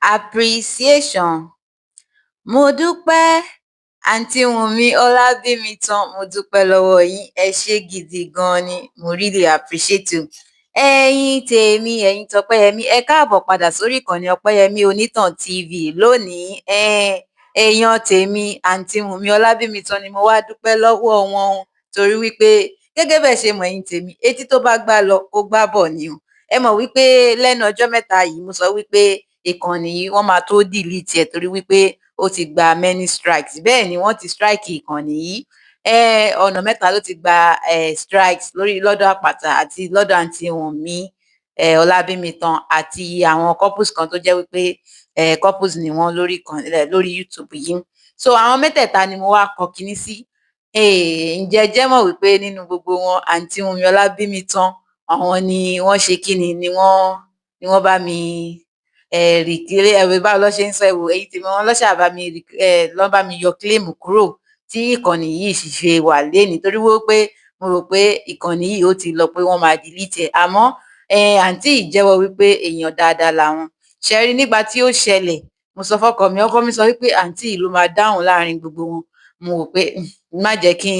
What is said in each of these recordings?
appreciation. Mo dúpẹ́ àǹtí Wùnmí Ọlábímitán, mo dúpẹ́ lọ́wọ́ yín, ẹ ṣé gidi gan ni, mo really appreciate you. Ẹ̀yin tèmi, ẹ̀yin tọpẹ́yẹmí, ẹ káàbọ̀ padà sórí ìkànnì Ọpẹ́yẹmí Onítàn TV lónìí. Èèyàn tèmi àǹtí Wùnmí Ọlábímitán ni mo wá dúpẹ́ lọ́wọ́ wọn torí wípé gẹ́gẹ́ bẹ́ẹ̀ ṣe mọ̀ ẹ̀yin tèmi, etí tó bá gbá lọ ó gbá bọ̀ ni o. Ẹ mọ̀ wípé lẹ́nu ọjọ́ mẹ́ta yìí mo sọ wípé ìkànnì yìí wọ́n máa tó delete ẹ̀ torí wípé ó ti gba many strikes. Bẹ́ẹ̀ ni wọ́n ti strike ìkànnì yìí. Ọ̀nà mẹ́ta ló ti gba strikes lórí lọ́dọ̀ Àpàtà àti lọ́dọ̀ àǹtí Wùnmí Ọlábímitán àti àwọn couples kan tó jẹ́ wípé couples ni wọ́n lórí YouTube yìí. So àwọn mẹ́tẹ̀ẹ̀ta ni mo wá kọ kinní sí. Ǹjẹ́ ẹ jẹ́ mọ̀ wípé nínú gbogbo wọn àǹtí Wùnmí Ọlábímitán àwọn ni wọ́n ṣe kíni ni wọ́n bá mi rìkílé báwo ló ṣe ń sọ ẹ̀wò èyí tèmi wọn lọ́ṣà bá mi yọ claim kúrò tí ìkànnì yìí sì ṣe wà lénìí torí wípé mo rò pé ìkànnì yìí ó ti lọ pé wọ́n máa delete ẹ̀ àmọ́ àǹtí yìí jẹ́wọ́ wípé èèyàn dáadáa làwọn. Ṣẹ rí nígbà tí ó ṣẹlẹ̀ mo sọ fọ́kọ mi sọ wípé àǹtí yìí ló máa dáhùn láàrin gbogbo wọn. Mo rò pé má jẹ́ kí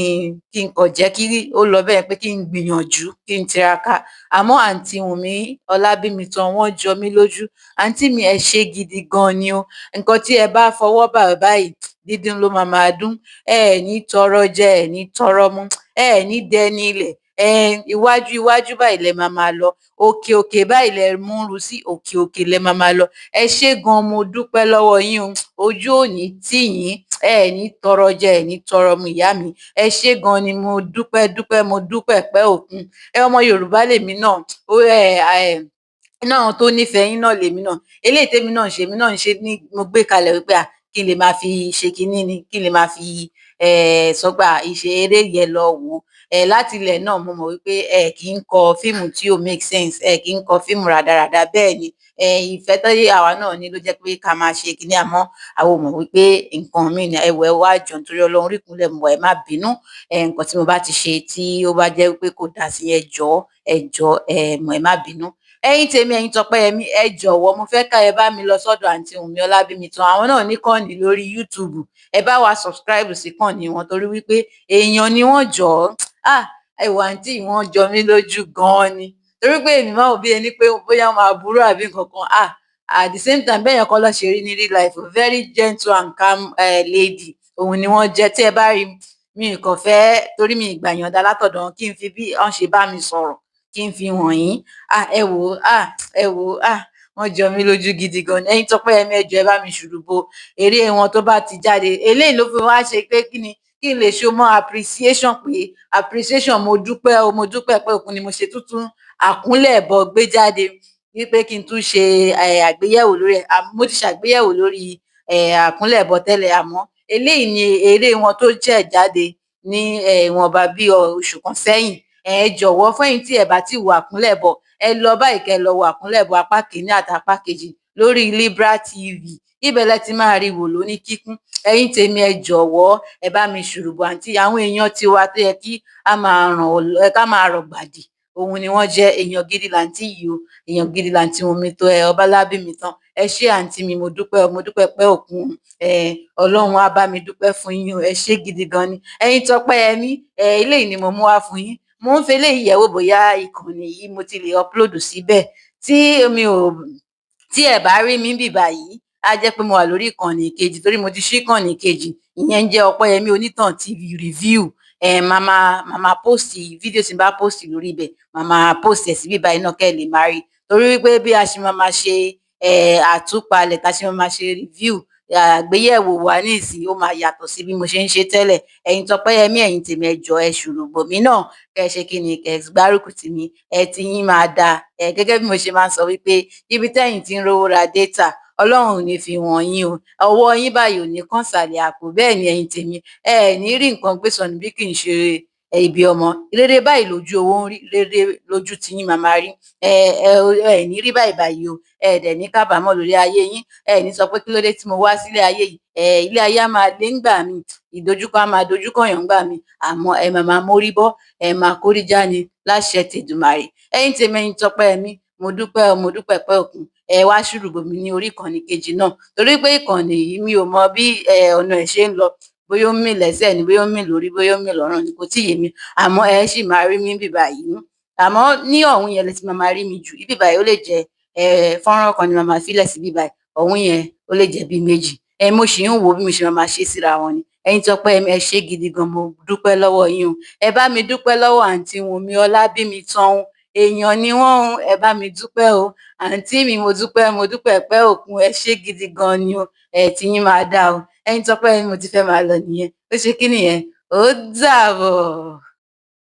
n kàn jẹ́ kí ó lọ bẹ́ẹ̀ pé kí n gbìyànjú kí n tiraka. Àmọ́ àǹtí Wùnmí Ọlábímitán wọ́n jọ mí lójú. Àǹtí mi ẹ ṣé gidi gan ni o. Nǹkan tí ẹ bá fọwọ́ bà báyìí dídùn ló máa máa dún. Ẹ ní tọrọ jẹ, ẹ ní tọrọ mu, ẹ ní dẹni ilẹ̀. Iwájú iwájú báyìí lẹ máa máa lọ. Òkè òkè báyìí lẹ múru sí, òkè òkè lẹ máa máa lọ. Ẹ ṣé gan, mo dúpẹ́ lọ́wọ́ yín o. Ojú ò ní tì yín, ẹ ní tọrọ jẹ, ẹ ní tọrọ mu ìyá mi. Ẹ ṣé gan ni mo dúpẹ́, mo dúpẹ́ pẹ́ òkun. Ọmọ Yorùbá lèmi náà. Náà tó nífẹ̀ẹ́ yín náà lèmi náà. Eléyìí tèmi náà ń ṣe ní mo gbé kalẹ̀ wípé kí n lè máa fi ṣe kinní ni, kí n lè máa fi sọ pé ìṣe eré yẹn lọ wò. Láti ilẹ̀ náà mo mọ̀ wípé ẹ kì í kọ fíìmù tí ò make sense, ẹ kì í kọ fíìmù rádaràda. Bẹ́ẹ̀ ni ìfẹ́ tó yé àwa náà ní ló jẹ́ pé ká máa ṣe kinní àmọ́ àwọn ò mọ̀ wípé nǹkan mi ni ẹ wá jọ nítorí Ọlọ́run orí ìkúnlẹ̀ mo wà ẹ má bínú. Nǹkan tí mo bá ti ṣe tí ó bá jẹ́ wípé kò dá sí ẹ jọ̀ọ́ ẹ má bínú. Ẹ̀yin tèmi, ẹ̀yin tọpẹ́yẹmí, ẹ jọ̀wọ́ mo fẹ́ ká ẹ bá mi lọ sọ́dọ̀ àǹtí Wùnmí Ọlábímitán. Àwọn náà ní kànnì lórí YouTube. Ẹ bá wa subscribe sí kànnì wọn torí wípé èèyàn ni wọ́n jọ̀ọ́. Ẹ wo àǹtí yìí wọ́n jọ mí lójú gan ni. Torí pé èmi máa wò bí ẹni pé bóyá wọ́n máa burú àbí nǹkan kan. At the same time bẹ́ẹ̀ yẹn kọ́ ló ṣe rí ní real life. Very gentle and calm lady. Òun ni wọ́n jẹ́. Tí ẹ bá rí mi kàn fẹ́ torí mi ìgbà yọ̀ǹda látọ̀dọ̀ wọn kí n fi bí wọ́n ṣe bá mi sọ̀rọ̀ kí n fi hàn yín. Ẹ wò wọ́n jọ mí lójú gidi gan ni. Ẹ̀yin tọpẹ́yẹmí ẹ jọ̀ọ́ ẹ bá mi ṣùrùbọ eré wọn tó bá ti jáde. Eléyìí ló fi wá ṣe pé kí n lè show more appreciation pé appreciation mo dúpẹ́ o, mo dúpẹ́ pé òkun ni mo ṣe tuntun àkúnlẹ̀bọ gbé jáde wípé kí n tún ṣe àgbéyẹ̀wò lórí ẹ̀. Mo ti ṣàgbéyẹ̀wò lórí àkúnlẹ̀bọ tẹ́lẹ̀ àmọ́ eléyìí ni eré wọn tó jẹ́ jáde ní ìwọ̀nba bí oṣù kan sẹ́yìn. Ẹ jọ̀wọ́ fún ẹ̀yin tí ẹ bá ti wo àkúnlẹ̀bọ ẹ lọ báyìí kẹ́ lọ wo àkúnlẹ̀bọ apá kìíní àti apá kejì lórí Libra TV. Ibẹ̀ lẹ ti máa rí wò lóní kíkún. Ẹ̀yin tèmi ẹ jọ̀wọ́ ẹ bá mi ṣùrùbọ àǹtí àwọn èèyàn tiwa tó yẹ kí ká máa rọ̀gbàdì. Òun ni wọ́n jẹ́ èèyàn gidi làǹtí yìí o. Èèyàn gidi làǹtí Wùnmí Ọlábímitán. Ẹ ṣé àǹtí mi, mo dúpẹ́ pẹ́ òkun. Ọlọ́run á bá mi dúpẹ́ fún yín o. Ẹ ṣé gidi gan ni. Ẹ̀yin tọpẹ́yẹmí eléyìí ni mo mú wá fún yín. Mo ń fi eléyìí yẹ̀wò bóyá ìkànnì yìí mo ti lè upload síbẹ̀. Tí ẹ bá rí mi bí báyìí á jẹ́ pé mo wà lórí ìkànnì kejì torí mo ti ṣí ìkànnì kejì. Ìyẹn jẹ́ Ọpẹ́yẹmí Onítàn TV review. Màmá post fídíò tí n bá post lórí ibẹ̀. Màmá post ẹ̀ sí bí báyìí náà kẹ́ ẹ lè máa rí. Torí wípé bí a ṣe máa ṣe àtúpalẹ̀ tá ṣe máa ṣe review àgbéyẹ̀wò wa nísìnyí ó máa yàtọ̀ sí bí mo ṣe ń ṣe tẹ́lẹ̀. Ẹ̀yin tọpẹ́yẹmí, ẹ̀yin tèmi ẹ jọ̀ọ́ ẹ ṣùrùbọ mi náà kẹ́ ẹ ṣe kí ni kẹ́ ẹ gbárùkù tì mí. Ti yín máa da. Gẹ́gẹ́ bí mo ṣe máa ń sọ wípé ibi tẹ́yin ti ń rówó ra data Ọlọ́run ò ní fi wọ̀n yín o. Ọwọ́ yín báyìí ò ní kàn sàlẹ̀ àpò. Bẹ́ẹ̀ ni ẹ̀yin tèmi ẹ ní rí nǹkan gbé sọnù bí kì í ṣe ibi ọmọ. Rere báyìí lójú owó ń rí, rere lójú tí yín máa rí. Ẹ ní rí báyìí o. Ẹ dẹ̀ ní kábàámọ̀ lórí ayé yín. Ẹ ní sọ pé kí ló dé tí mo wá sílé ayé yìí. Ilé ayé á máa lé ńgbà mi. Ìdojúkọ á máa dojúkọ yàn ńgbà mi. Àmọ́ ẹ máa mórí bọ́, ẹ máa kórí já ni láṣẹ tèdùmàrè. Ẹ̀yin tèmi, ẹ̀yin tọpẹ́yẹmí, mo dúpẹ́ pẹ́ òkun. ẹ wá ṣùrùbòmí ní orí ìkànnì kejì náà, torí pé ìkànnì yìí mi ò mọ bí ọ̀nà ẹ̀ ṣe ń lọ, bóyá ó ń mì lẹ́sẹ̀ ni, bóyá ó ń mì lórí, bóyá ó ń mì lọ́rùn ni, kò tíì yé mi, àmọ́ ẹ ṣì máa rí mi níbí báyìí. Àmọ́ ní ọ̀hún yẹn lẹ ti máa rí mi jù, ibí báyìí ó lè jẹ́ fọ́nrán kan ni màá máa fílẹ̀ síbí báyìí, ọ̀hún yẹn ó lè jẹ́ bí méjì. Mo ṣì ń wò ó bí mo ṣe máa ṣe síra wọn ni. Ẹ̀yin Tọ́pẹ́, ẹ ṣé gidi gan, mo dúpẹ́ lọ́wọ́ yín o. Ẹ bá mi dúpẹ́ lọ́wọ́ àǹtí Wùnmí Ọlábímitan, èèyàn ni wọ́n o, ẹ bá mi dúpẹ́ o. Àǹtí mi, mo dúpẹ́ pẹ́ òkun, ẹ ṣé gidi gan ni o, tí yín máa dá o. Ẹ̀yin Tọ́pẹ́, mo ti fẹ́ máa lọ nìyẹn. Ó ṣe kí nìyẹn? Ó dàbọ̀.